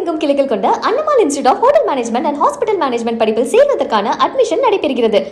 தமிழகமெங்கும் கிளைகள் கொண்ட Annamal institute of hotel management and hospital management படிப்பில் சேர்வதற்கான அட்மிஷன் நடைபெறுகிறது.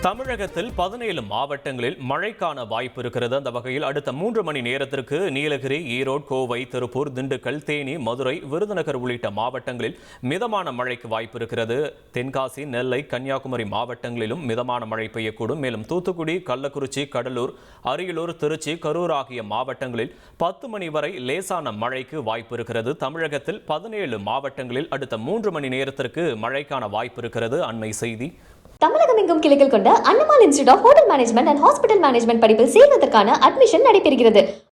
தமிழகத்தில் 17 மாவட்டங்களில் மழைக்கான வாய்ப்பு இருக்கிறது. அந்த வகையில் அடுத்த 3 மணி நேரத்திற்கு நீலகிரி, ஈரோடு, கோவை, திருப்பூர், திண்டுக்கல், தேனி, மதுரை, விருதுநகர் உள்ளிட்ட மாவட்டங்களில் மிதமான மழைக்கு வாய்ப்பு இருக்கிறது. தென்காசி, நெல்லை, கன்னியாகுமரி மாவட்டங்களிலும் மிதமான மழை பெய்யக்கூடும். மேலும் தூத்துக்குடி, கள்ளக்குறிச்சி, கடலூர், அரியலூர், திருச்சி, கரூர் ஆகிய மாவட்டங்களில் 10 மணி வரை லேசான மழைக்கு வாய்ப்பு இருக்கிறது. தமிழகத்தில் 17 மாவட்டங்களில் அடுத்த 3 மணி நேரத்திற்கு மழைக்கான வாய்ப்பு இருக்கிறது. அண்மை செய்தி. தமிழகமெங்கும் கிளைகள் கொண்ட Annamal institute of hotel management and hospital management படிப்பில் சேர்வதற்கான அட்மிஷன் நடைபெறுகிறது.